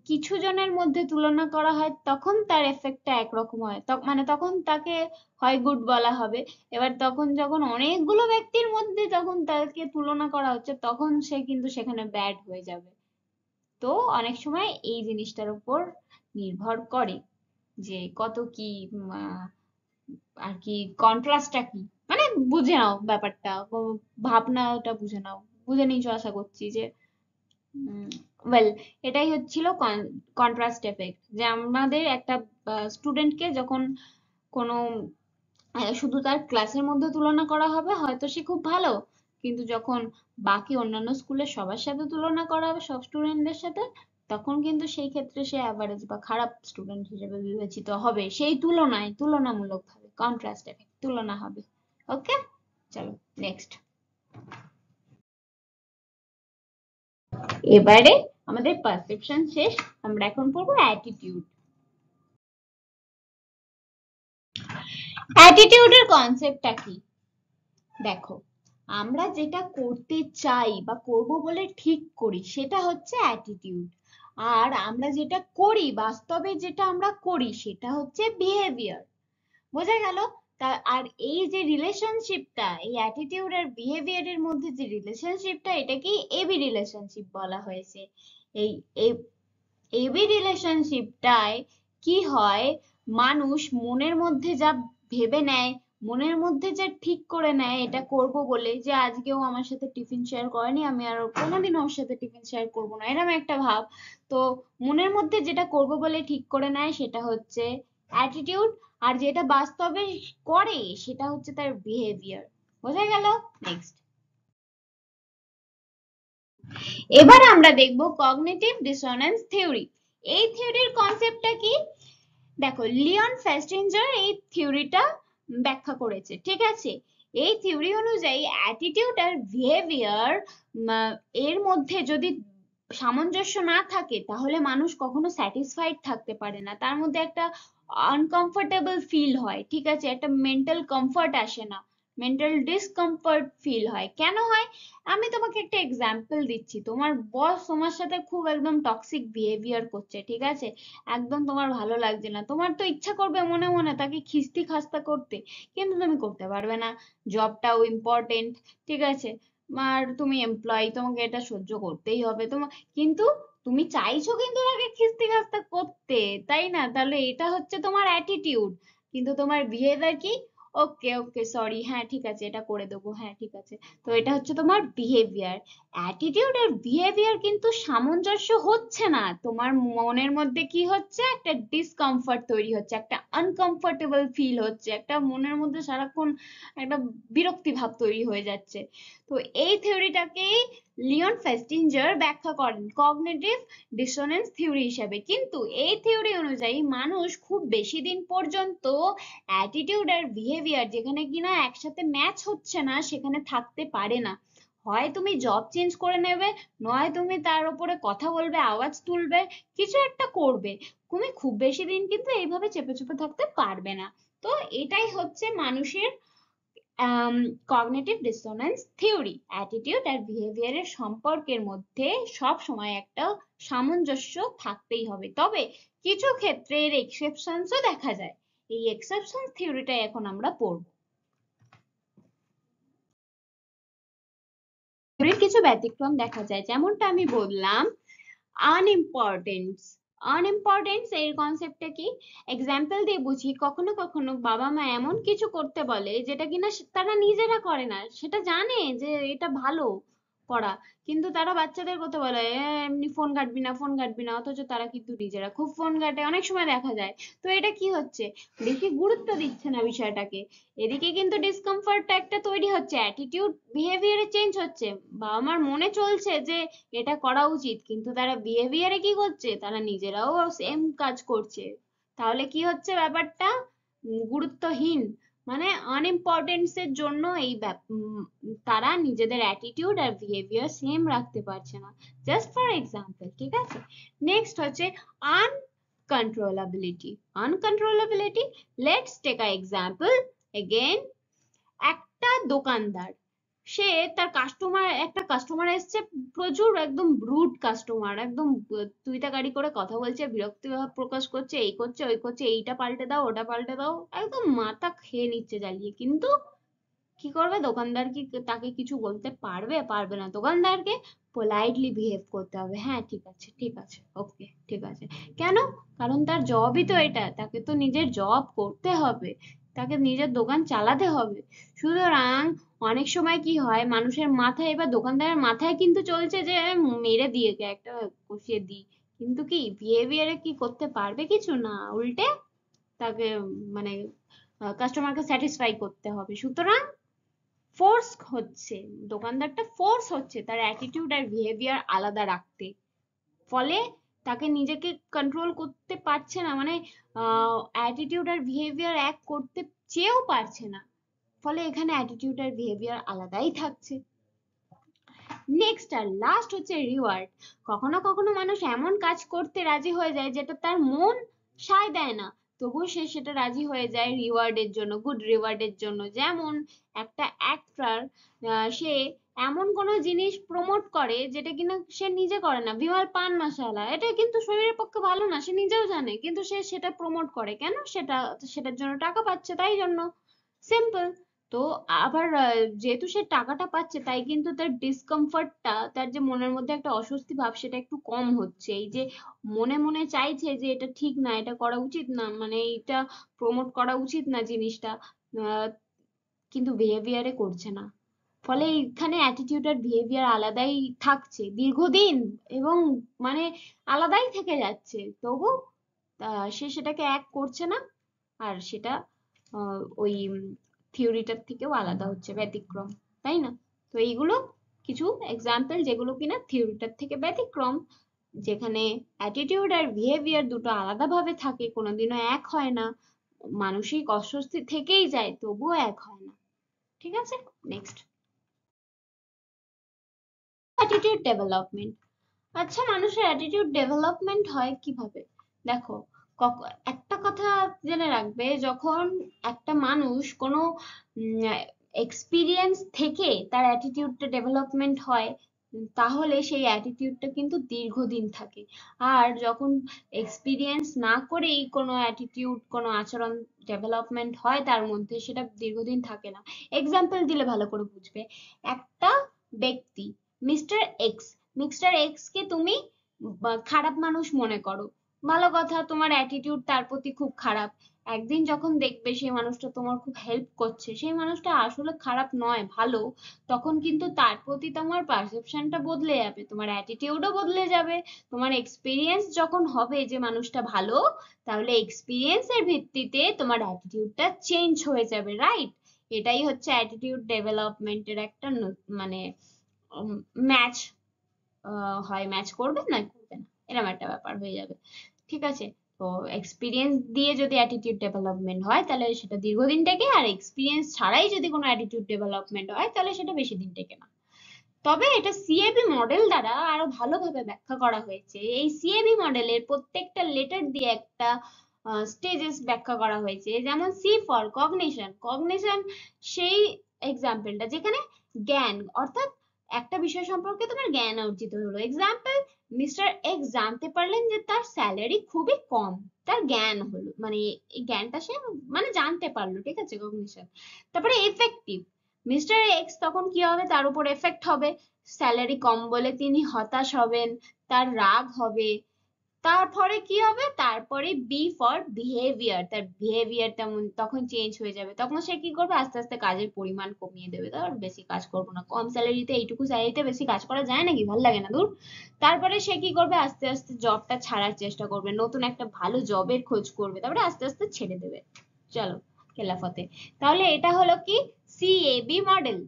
কিছু জনের মধ্যে তুলনা করা হয়, তখন তার এফেক্টটা একরকম হয়, মানে তখন তাকে হয় গুড বলা হবে। এবার তখন যখন অনেকগুলো ব্যক্তির মধ্যে যখন তাকে তুলনা করা হচ্ছে, তখন সে কিন্তু সেখানে ব্যাড হয়ে যাবে। তো অনেক সময় এই জিনিসটার উপর নির্ভর করে যে কত কি আর কি কন্ট্রাস্টটা কি, মানে বুঝে নাও ব্যাপারটা, ভাবনাটা বুঝে নাও, বুঝে নিয়েছো আশা করছি। যে ওয়েল, এটাই হচ্ছিল কন্ট্রাস্ট এফেক্ট, যে আমাদের একটা স্টুডেন্টকে যখন কোনো শুধু তার ক্লাসের মধ্যে তুলনা করা হবে, হয়তো সে খুব ভালো, কিন্তু যখন বাকি অন্যান্য স্কুলের সবার সাথে তুলনা করা হবে, সব স্টুডেন্টদের সাথে, তখন কিন্তু সেই ক্ষেত্রে সে অ্যাভারেজ বা খারাপ স্টুডেন্ট হিসেবে বিবেচিত হবে, সেই তুলনায়, তুলনামূলক ভাবে কন্ট্রাস্ট এফেক্ট, তুলনা হবে। ওকে, চলো নেক্সট। এবারে আমাদের পারসেপশন শেষ, আমরা এখন পড়বো অ্যাটিটিউড। অ্যাটিটিউডের কনসেপ্টটা কি? দেখো, আমরা যেটা করতে চাই বা করব বলে ঠিক করি, সেটা হচ্ছে অ্যাটিটিউড। আর আমরা যেটা করি, বাস্তবে যেটা আমরা করি, সেটা হচ্ছে বিহেভিয়ার। বোঝা গেল? আর এই যে রিলেশনশিপটা, এই অ্যাটিটিউড আর বিহেভিয়ারের মধ্যে যে রিলেশনশিপটা, এটাকে এবি রিলেশনশিপ বলা হয়েছে। এই এবি রিলেশনশিপটায় কি হয়, মানুষ মনের মধ্যে যা ভেবে নেয়, মনের মধ্যে যা ঠিক করে নেয় এটা করব বলে, যে আজকেও আমার সাথে টিফিন শেয়ার করেনি, আমি আর কোনোদিন ওর সাথে টিফিন শেয়ার করবো না, এরকম একটা ভাব। তো মনের মধ্যে যেটা করব বলে ঠিক করে নেয়, সেটা হচ্ছে অ্যাটিটিউড। আর যেটা বাস্তবে করে, সেটা হচ্ছে তার বিহেভিয়ার। বোঝা গেল? নেক্সট, এবার আমরা দেখব কগনিটিভ ডিসোনেন্স থিওরি। এই থিওরির কনসেপ্টটা কি? দেখো, লিওন ফেস্টিঞ্জার এই থিওরিটা ব্যাখ্যা করেছে, ঠিক আছে। এই থিওরি অনুযায়ী অ্যাটিটিউড আর বিহেভিয়ার এর মধ্যে যদি সামঞ্জস্য না থাকে তাহলে মানুষ কখনো স্যাটিসফাইড থাকতে পারে না, তার মধ্যে একটা আনকমফোর্টেবল ফিল হয়, ঠিক আছে, একটা মেন্টাল কমফর্ট আসে না, মেন্টাল ডিসকমফর্ট ফিল হয়। কেন হয়? আমি তোমাকে একটা এক্সাম্পল দিচ্ছি। তোমার বস তোমার সাথে খুব একদম টক্সিক বিহেভিয়ার করছে, ঠিক আছে, একদম তোমার ভালো লাগছে না, তোমার তো ইচ্ছা করবে মনে মনে তাকে খিস্তি খাস্তা করতে, কিন্তু তুমি করতে পারবে না, জবটাও ইম্পর্টেন্ট, ঠিক আছে, আর তুমি এমপ্লয়ি, তোমাকে এটা সহ্য করতেই হবে তোমার, কিন্তু তুমি চাইছো কিন্তু তাকে খিস্তি খাস্তা করতে, তাই না? তাহলে এটা হচ্ছে তোমার অ্যাটিটিউড, কিন্তু তোমার বিহেভিয়ার কি? ওকে ওকে সরি, হ্যাঁ ঠিক আছে এটা করে দেবো, হ্যাঁ ঠিক আছে। তো এটা হচ্ছে তোমার বিহেভিয়ার। অ্যাটিটিউড আর বিহেভিয়ার কিন্তু সামঞ্জস্য হচ্ছে না, তোমার মনের মধ্যে কি হচ্ছে, একটা ডিসকমফর্ট তৈরি হচ্ছে, একটা আনকমফোর্টেবল ফিল হচ্ছে, একটা মনের মধ্যে সারাক্ষণ একটা বিরক্তি ভাব তৈরি হয়ে যাচ্ছে। তো এই থিওরিটাকেই লিওন ফেস্টিঞ্জার ব্যাখ্যা করেন কগনিটিভ ডিসোনেন্স থিওরি হিসেবে। কিন্তু এই থিওরি অনুযায়ী মানুষ খুব বেশি দিন পর্যন্ত অ্যাটিটিউড আর বিহেভিয়ার যেখানে কিনা একসাথে ম্যাচ হচ্ছে না সেখানে থাকতে পারে না। হয় তুমি জব চেঞ্জ করে নেবে, নয় তুমি তার উপরে কথা বলবে, আওয়াজ তুলবে, কিছু একটা করবে, তুমি খুব বেশি দিন কিন্তু এইভাবে চেপে চেপে থাকতে পারবে না। তো এটাই হচ্ছে মানুষের কগনিটিভ ডিসোনেন্স থিওরি। অ্যাটিটিউড আর বিহেভিয়ারের সম্পর্কের মধ্যে সব সময় একটা সামঞ্জস্য থাকতেই হবে, তবে কিছু ক্ষেত্রে এর এক্সেপশনসও দেখা যায়। এই এক্সেপশন থিওরিটাই এখন আমরা পড়ব। থিওরির কিছু ব্যতিক্রম দেখা যায়, যেমনটা আমি বললাম আনইম্পর্টেন্স। আনইম্পর্টেন্স এর কনসেপ্টটা কি? এক্সাম্পল দিয়ে বুঝি, কখনো কখনো বাবা মা এমন কিছু করতে বলে যেটা কিনা তারা নিজেরা করে না, সেটা জানে যে এটা ভালো করা, কিন্তু তারা বাচ্চাদের কথা বলে এমনি ফোন ঘাটবি না ফোন ঘাটবি না, অথচ তারা কিন্তু নিজেরা খুব ফোন ঘাটে, অনেক সময় দেখা যায়। তো এটা কি হচ্ছে, বেশি গুরুত্ব দিচ্ছে না বিষয়টাকে, এদিকে কিন্তু ডিসকমফর্টটা একটা তৈরি হচ্ছে, অ্যাটিটিউড বিহেভিয়ারে চেঞ্জ হচ্ছে, বাবা মার মনে চলছে যে এটা করা উচিত, কিন্তু তারা বিহেভিয়ারে কি করছে, তারা নিজেরাও সেম কাজ করছে। তাহলে কি হচ্ছে ব্যাপারটা, গুরুত্বহীন, মানে আনইম্পর্টেন্স এর জন্য তারা নিজেদের অ্যাটিটিউড আর বিহেভিয়ার সেম রাখতে পারছে না। জাস্ট ফর এক্সাম্পল, ঠিক আছে। নেক্সট হচ্ছে uncontrollability. Uncontrollability, let's take a example again. একটা দোকানদার, সে তার একটা কাস্টমার এসছে, প্রচুর একদম রুড কাস্টমার, একদম তুইতাকারি করে কথা বলছে, বিরক্তি ভাব প্রকাশ করছে, এই করছে ওই করছে, এইটা পাল্টে দাও ওটা পাল্টে দাও, একদম মাথা খেয়ে নিচ্ছে জ্বালিয়ে, কিন্তু কি করবে দোকানদার, কি তাকে কিছু বলতে পারবে? পারবে না। দোকানদারকে পোলাইটলি বিহেভ করতে হবে, হ্যাঁ ঠিক আছে ঠিক আছে ওকে ঠিক আছে। কেন? কারণ তার জবই তো এটা, তাকে তো নিজের জব করতে হবে, তাকে নিজের দোকান চালাতে হবে। সুতরাং অনেক সময় কি হয়, মানুষের মাথায় বা দোকানদারের মাথায় কিন্তু চলছে যে মেরে দিয়ে একটা কষিয়ে দিই, কিন্তু কি বিহেভিয়ারে কি করতে পারবে? কিছু না, উল্টে তাকে মানে কাস্টমারকে স্যাটিসফাই করতে হবে। সুতরাং ফোর্স হচ্ছে, দোকানদারটা ফোর্স হচ্ছে তার অ্যাটিটিউড আর বিহেভিয়ার আলাদা রাখতে, ফলে তাকে নিজেকে কন্ট্রোল করতে পারছে না, মানে অ্যাটিটিউড আর বিহেভিয়ার এক করতে চেয়েও পারছে না, ফলে এখানে অ্যাটিটিউড আর বিহেভিয়ার আলাদাই থাকছে। নেক্সট আর লাস্ট হচ্ছে রিওয়ার্ড। কখনো কখনো মানুষ এমন কাজ করতে রাজি হয়ে যায় যেটা তার মন সায় দেয় না, তবুও সে সেটা রাজি হয়ে যায় রিওয়ার্ডের জন্য, গুড রিওয়ার্ডের জন্য। যেমন একটা অ্যাক্টর, সে এমন কোনো জিনিস প্রমোট করে যেটা কিনা সে নিজে করে না, বিমল পান মশালা, এটা কিন্তু শরীরের পক্ষে ভালো না, সে নিজেও জানে, কিন্তু সে সেটা প্রমোট করে কেন? সেটার জন্য টাকা পাচ্ছে তাই জন্য, সিম্পল। তো আবার যেহেতু সে টাকাটা পাচ্ছে, তাই কিন্তু তার ডিসকমফর্টটা, তার যে মনের মধ্যে একটা অস্বস্তি ভাব, সেটা একটু কম হচ্ছে। এই যে মনে মনে চাইছে যে এটা ঠিক না, এটা করা উচিত না, মানে এটা প্রমোট করা উচিত না জিনিসটা, আহ, কিন্তু বিহেভিয়ারে করছে না, ফলে এখানে অ্যাটিটিউড আর বিহেভিয়ার আলাদাই থাকছে দীর্ঘদিন, এবং মানে আলাদাই থেকে যাচ্ছে, তবু সে সেটাকে এক করছে না, আর সেটা ওই থিওরিটার থেকেও আলাদা হচ্ছে, ব্যতিক্রম, তাই না? তো এইগুলো কিছু এক্সাম্পল যেগুলো কিনা থিওরিটার থেকে ব্যতিক্রম, যেখানে অ্যাটিটিউড আর বিহেভিয়ার দুটো আলাদাভাবে থাকে, কোনোদিনও এক হয় না, মানসিক অস্বস্তি থেকেই যায় তবুও এক হয় না। ঠিক আছে, নেক্সট, অ্যাটিটিউড ডেভেলপমেন্ট। আচ্ছা, মানুষের অ্যাটিটিউড ডেভেলপমেন্ট হয় কিভাবে? দেখো, একটা কথা জেনে রাখবে, যখন একটা মানুষ কোনো এক্সপিরিয়েন্স থেকে তার অ্যাটিটিউডটা ডেভেলপমেন্ট হয়, তাহলে সেই অ্যাটিটিউডটা কিন্তু দীর্ঘদিন থাকে। আর যখন এক্সপিরিয়েন্স না করেই কোনো অ্যাটিটিউড, কোনো আচরণ ডেভেলপমেন্ট হয় তার মধ্যে, সেটা দীর্ঘদিন থাকে না। এক্সাম্পল দিলে ভালো করে বুঝবে। একটা ব্যক্তি, মিস্টার এক্স, মিস্টার এক্স কে তুমি খারাপ মানুষ মনে করো, ভালো কথা, তোমার অ্যাটিটিউড তার প্রতি খুব খারাপ। একদিন যখন দেখবে সেই মানুষটা তোমার খুব হেল্প করছে, সেই মানুষটা আসলে খারাপ নয়, ভালো, তখন কিন্তু তার প্রতি তোমার পারসেপশনটা বদলে যাবে, তোমার অ্যাটিটিউডও বদলে যাবে। তোমার এক্সপিরিয়েন্স যখন হবে যে মানুষটা ভালো, তাহলে এক্সপিরিয়েন্সের ভিত্তিতে তোমার অ্যাটিটিউডটা চেঞ্জ হয়ে যাবে, রাইট? এটাই হচ্ছে অ্যাটিটিউড ডেভেলপমেন্টের একটা মানে ম্যাচ হয়, ম্যাচ করবে না করবে না, এরকম একটা ব্যাপার হয়ে যাবে। ঠিক আছে? তো এক্সপিরিয়েন্স দিয়ে যদি অ্যাটিটিউড ডেভেলপমেন্ট হয় তাহলে সেটা দীর্ঘদিন টেকে, আর এক্সপিরিয়েন্স ছাড়াই যদি কোনো অ্যাটিটিউড ডেভেলপমেন্ট হয় তাহলে সেটা বেশি দিন টেকে না। তবে এটা সিএবি মডেল দ্বারা আরো ভালোভাবে ব্যাখ্যা করা হয়েছে। এই সিএবি মডেলের প্রত্যেকটা লেটার দিয়ে একটা স্টেজেস ব্যাখ্যা করা হয়েছে। যেমন সি ফর কগনিশন, কগনিশন সেই এক্সাম্পলটা যেখানে জ্ঞান, অর্থাৎ একটা বিষয় সম্পর্কে তোমার জ্ঞান অর্জিত হলো। এক্সাম্পল, মিস্টার এক্স জানতে পারলেন যে তার স্যালারি খুবই কম, তার জ্ঞান হলো, মানে এই জ্ঞানটা সে মানে জানতে পারলো, ঠিক আছে, কগনিশন। তারপরে এফেক্টিভ, মিস্টার এক্স তখন কি হবে, তার উপর এফেক্ট হবে, স্যালারি কম বলে তিনি হতাশ হবেন, তার রাগ হবে। তারপরে কি হবে, তারপরে বি ফর বিহেভিয়ার, তার বিহেভিয়ার তেমন তখন চেঞ্জ হয়ে যাবে, তখন সে কি করবে, আস্তে আস্তে কাজের পরিমাণ কমিয়ে দেবে, তার বেশি কাজ করবো না, কম স্যালারিতে, এইটুকু স্যালারিতে বেশি কাজ করা যায় নাকি, ভালো লাগে না, দূর। তারপরে সে কি করবে, আস্তে আস্তে জবটা ছাড়ার চেষ্টা করবে, নতুন একটা ভালো জবের খোঁজ করবে, তারপরে আস্তে আস্তে ছেড়ে দেবে। চলো, খেলাফতে। তাহলে এটা হলো কি, সিএবি মডেল।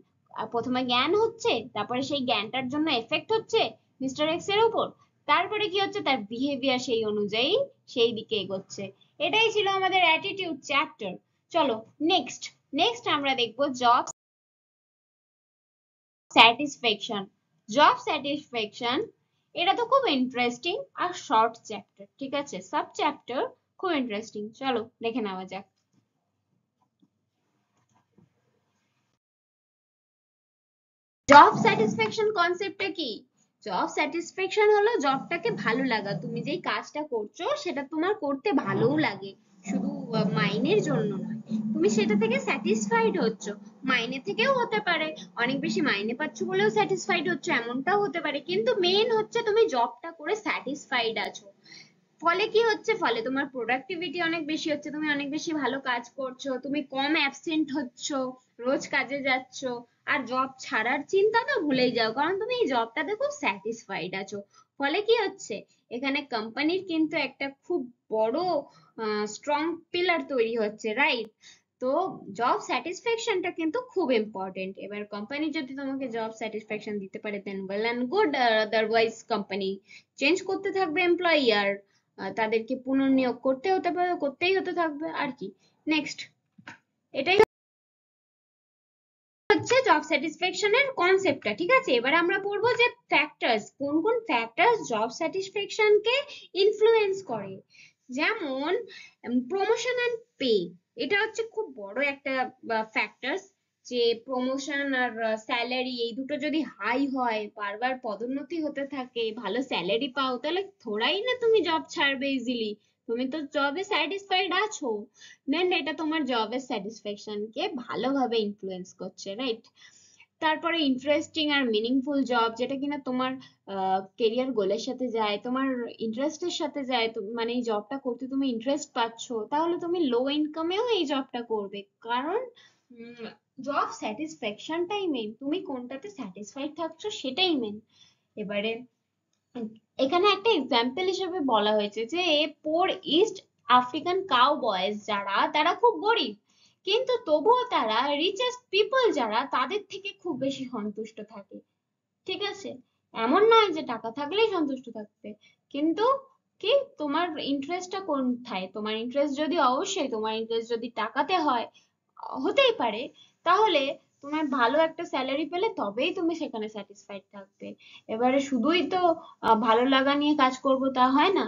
প্রথমে জ্ঞান হচ্ছে, তারপরে সেই জ্ঞানটার জন্য এফেক্ট হচ্ছে মিস্টার এক্স এর উপর, তারপরে কি হচ্ছে, তার বিহেভিয়ার সেই অনুযায়ী সেই দিকে এগোচ্ছে। এটাই ছিল আমাদের অ্যাটিটিউড চ্যাপ্টার। চলো, নেক্সট, নেক্সট আমরা দেখবো জব স্যাটিসফ্যাকশন। জব স্যাটিসফ্যাকশন, এটা তো খুব ইন্টারেস্টিং আর শর্ট চ্যাপ্টার, ঠিক আছে, সাব চ্যাপ্টার, খুব ইন্টারেস্টিং। চলো দেখে নেওয়া যাক। জব স্যাটিসফ্যাকশন কনসেপ্টটা কি? জব স্যাটিসফ্যাকশন হলো জবটাকে ভালো লাগা, তুমি যেই কাজটা করছো সেটা তোমার করতে ভালোও লাগে, শুধু মাইনের জন্য নয়, তুমি সেটা থেকে স্যাটিসফাইড হচ্ছ। মাইনে থেকেও হতে পারে, অনেক বেশি মাইনে পাচ্ছ বলেও স্যাটিসফাইড হচ্ছ, এমনটাও হতে পারে, কিন্তু মেইন হচ্ছে তুমি জবটা করে স্যাটিসফাইড আছো। ফলে কি হচ্ছে, ফলে তোমার প্রোডাক্টিভিটি অনেক বেশি হচ্ছে, তুমি অনেক বেশি ভালো কাজ করছো, তুমি কম অ্যাবসেন্ট হচ্ছ, রোজ কাজে যাচ্ছ, আর জব ছাড়ার চিন্তা তো ভুলেই যাও, কারণ তুমি এই জবটাতে খুব স্যাটিসফাইড আছো। ফলে কি হচ্ছে, এখানে কোম্পানির কিন্তু একটা খুব বড় স্ট্রং পিলার তৈরি হচ্ছে, রাইট? তো জব স্যাটিসফ্যাকশনটা কিন্তু খুব ইম্পর্টেন্ট। এবার কোম্পানি যদি তোমাকে জব স্যাটিসফ্যাকশন দিতে পারে then well and good, otherwise company change করতে থাকবে এমপ্লয়ি, আর তাদেরকে পুনর্নিয়োগ করতে হতে পারে, করতেই হতে থাকবে আর কি। নেক্সট, এটাই হচ্ছে জব স্যাটিসফ্যাকশনের কনসেপ্টটা, ঠিক আছে। এবার আমরা পড়বো যে ফ্যাক্টরস, কোন কোন ফ্যাক্টরস জব স্যাটিসফ্যাকশনকে ইনফ্লুয়েন্স করে। যেমন প্রমোশন এন্ড পে, এটা হচ্ছে খুব বড় একটা ফ্যাক্টরস, যে প্রমোশন আর স্যালারি এই দুটো যদি হাই হয়, বারবার পদোন্নতি হতে থাকে, ভালো স্যালারি পাও, তাহলে থোড়াই না তুমি জব ছাড়বে ইজিলি, তুমি তো জবে স্যাটিসফাইড আছো, দেন এটা তোমার জবের স্যাটিসফ্যাকশন কে ভালোভাবে ইনফ্লুয়েন্স করছে, রাইট? তারপরে ইন্টারেস্টিং আর মিনিংফুল জব, যেটা কিনা তোমার কেরিয়ার গোলের সাথে যায়, তোমার ইন্টারেস্টের সাথে যায়, মানে এই জবটা করতে তুমি ইন্টারেস্ট পাচ্ছ, তাহলে তুমি লো ইনকামেও এই জবটা করবে, কারণ জব স্যাটিসফ্যাকশনটাই মেন, তুমি কোনটাতে স্যাটিসফাইড থাকছো সেটাই মেন। এবারে এখানে একটা এক্সাম্পল হিসেবে বলা হয়েছে যে পোর ইস্ট আফ্রিকান কাউ বয়েজ, যারা তারা খুব গরিব, কিন্তু তবুও তারা রিচেস্ট পিপল যারা, তাদের থেকে খুব বেশি সন্তুষ্ট থাকে, ঠিক আছে। এমন নয় যে টাকা থাকলেই সন্তুষ্ট থাকবে, কিন্তু কি, তোমার ইন্টারেস্টটা কোনটায়, তোমার ইন্টারেস্ট যদি, অবশ্যই তোমার ইন্টারেস্ট যদি টাকাতে হয়, হতেই পারে, তাহলে তোমার ভালো একটা স্যালারি পেলে তবেই তুমি সেখানে স্যাটিসফাইড থাকবে। এবারে শুধুই তো ভালো লাগা নিয়ে কাজ করব তা হয় না।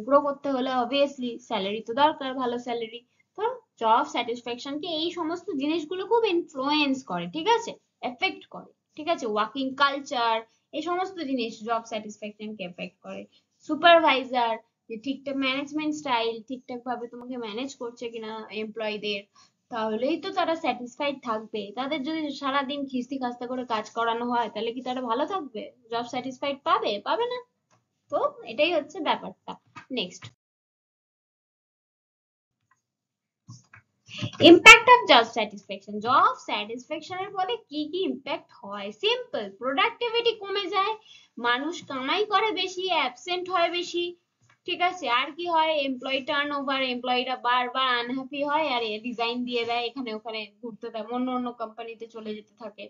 গ্রো করতে হলে অবভিয়াসলি স্যালারি তো দরকার, ভালো স্যালারি। তো জব স্যাটিসফ্যাকশনকে এই সমস্ত জিনিসগুলো খুব ইনফ্লুয়েন্স করে, ঠিক আছে, এফেক্ট করে, ঠিক আছে। ওয়ার্কিং কালচার, এই সমস্ত জিনিস জব স্যাটিসফ্যাকশনকে এফেক্ট করে। সুপারভাইজার, যে ঠিকঠাক ম্যানেজমেন্ট স্টাইল, ঠিকঠাক ভাবে তোমাকে ম্যানেজ করছে কিনা এমপ্লয়ীদের, তাহলেই তো তারা স্যাটিসফাইড থাকবে। তাদের যদি সারাদিন খিস্তি খাস্তা করে কাজ করানো হয়, তাহলে কি তারা ভালো থাকবে? জব স্যাটিসফাইড পাবে? পাবে না। তো এটাই হচ্ছে ব্যাপারটা। Next, impact of job satisfaction. Job স্যাটিসফ্যাকশনের ফলে কি কি ইম্প্যাক্ট হয়? সিম্পল, প্রোডাক্টিভিটি কমে যায়, মানুষ কামাই করে বেশি, অ্যাবসেন্ট হয় বেশি, ঠিক আছে। আর কি হয়? এমপ্লয়ি টার্ন ওভার, এমপ্লয়িরা বারবার আনহ্যাপি হয় আর রিজাইন দিয়ে দেয়, এখানে ওখানে ঘুরতে দেয়, অন্য অন্য কোম্পানিতে চলে যেতে থাকে।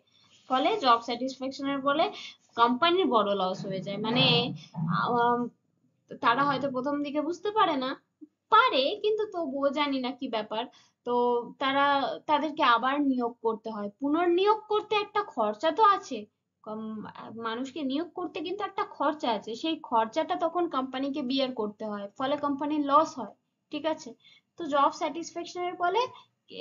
ফলে জব স্যাটিসফ্যাকশনের ফলে কোম্পানির বড় লস হয়ে যায়। মানে আম, তারা হয়তো প্রথম দিকে বুঝতে পারে না, পারে কিন্তু তবুও জানি না কি ব্যাপার। তো তারা, তাদেরকে আবার নিয়োগ করতে হয়, পুনর্নিয়োগ করতে একটা খরচা তো আছে। মানুষকে নিয়োগ করতে কিন্তু একটা খরচা আছে, সেই খরচাটা তখন কোম্পানিকে বিয়ার করতে হয়, ফলে কোম্পানির লস হয়, ঠিক আছে। তো জব স্যাটিসফ্যাকশনের ফলে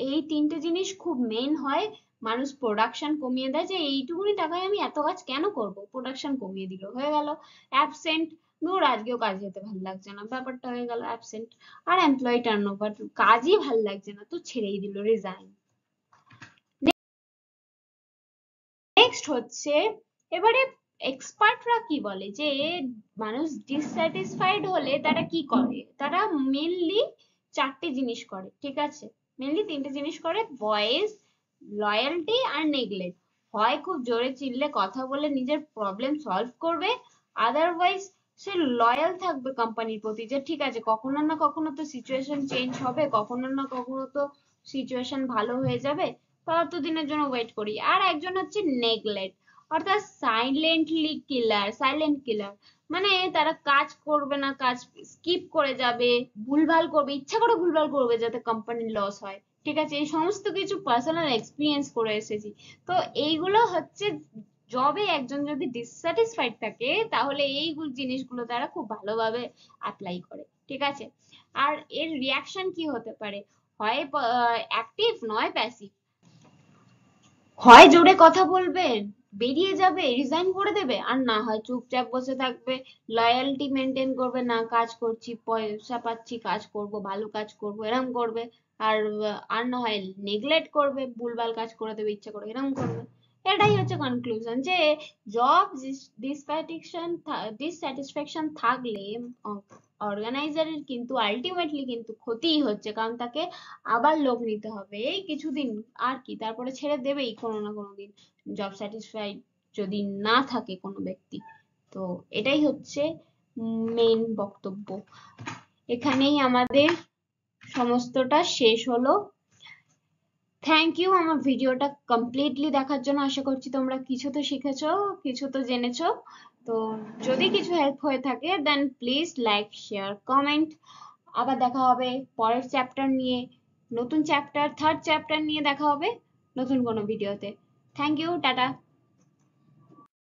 এই তিনটে জিনিস খুব মেইন হয়। মানুষ প্রোডাকশন কমিয়ে দেয়, যে এইটুকুনি টাকায় আমি এত কাজ কেন করব, প্রোডাকশন কমিয়ে দিল, হয়ে গেল। অ্যাবসেন্ট, ধর আজকেও কাজ যেতে ভালো লাগছে না, ব্যাপারটা হয়ে গেল অ্যাবসেন্ট। আর এমপ্লয়ি টার্নওভার, কাজই ভালো লাগছে না তো ছেড়েই দিল, রিজাইন। নেক্সট হচ্ছে, এবারে এক্সপার্টরা কি বলে, যে মানুষ ডিসস্যাটিসফাইড হলে তারা কি করে? তারা মেনলি চারটে জিনিস করে, ঠিক আছে। মেনলি তিনটে জিনিস করে, ভয়েস, লয়্যালটি আর নেগলেক্ট। হয় খুব জোরে চিল্লে কথা বলে নিজের প্রবলেম সলভ করবে, আদারওয়াইজ সে লয়াল থাকবে কোম্পানির প্রতি, যে ঠিক আছে কখনো না কখনো তো সিচুয়েশন চেঞ্জ হবে, কখনো না কখনো তো সিচুয়েশন ভালো হয়ে যাবে, ততদিনের জন্য ওয়েট করি। আর একজন হচ্ছে নেগলেক্ট, অর্থাৎ সাইলেন্ট কিলার। মানে তারা কাজ করবে না, কাজ স্কিপ করে যাবে, ভুলভাল করবে, ইচ্ছা করে ভুলভাল করবে যাতে কোম্পানির লস হয়, ঠিক আছে। এই সমস্ত কিছু পার্সোনাল এক্সপিরিয়েন্স করে এসেছি। তো এইগুলো হচ্ছে, জবে একজন যদি ডিসস্যাটিসফাইড থাকে তাহলে এই জিনিসগুলো তারা খুব ভালোভাবে অ্যাপ্লাই করে, ঠিক আছে। আর এর রিয়াকশন কি হতে পারে? হয় অ্যাক্টিভ, নয় প্যাসিভ। হয় জোরে কথা বলবে, বেরিয়ে যাবে, রিজাইন করে দেবে, আর না হয় চুপচাপ বসে থাকবে, লয়ালটি মেনটেন করবে না, কাজ করছি পয়সা পাচ্ছি কাজ করব, ভালো কাজ করব, এরকম করবে। আর আর না হয় নেগলেক্ট করবে, ভুলভাল কাজ করে দেবে ইচ্ছা করে, এরকম করবে। এটাই হচ্ছে কনক্লুশন, যে জব ডিসস্যাটিসফ্যাকশন থাকলে অর্গানাইজারের কিন্তু আলটিমেটলি কিন্তু ক্ষতিই হচ্ছে, কারণ তাকে আবার লোক নিতে হবে এই কিছুদিন, আর কি, তারপরে ছেড়ে দেবেই কোনো না কোনো দিন, জব স্যাটিসফাইড যদি না থাকে কোনো ব্যক্তি। তো এটাই হচ্ছে মেইন বক্তব্য। এখানেই আমাদের সমস্তটা শেষ হলো। থ্যাংক ইউ আমার ভিডিওটা কমপ্লিটলি দেখার জন্য। আশা করছি তোমরা কিছু তো শিখেছো, কিছু তো জেনেছো। তো যদি কিছু হেল্প হয়ে থাকে দেন প্লিজ লাইক, শেয়ার, কমেন্ট। আবার দেখা হবে পরের চ্যাপ্টার নিয়ে, নতুন চ্যাপ্টার, থার্ড চ্যাপ্টার নিয়ে দেখা হবে নতুন কোনো ভিডিওতে। Thank you, tata.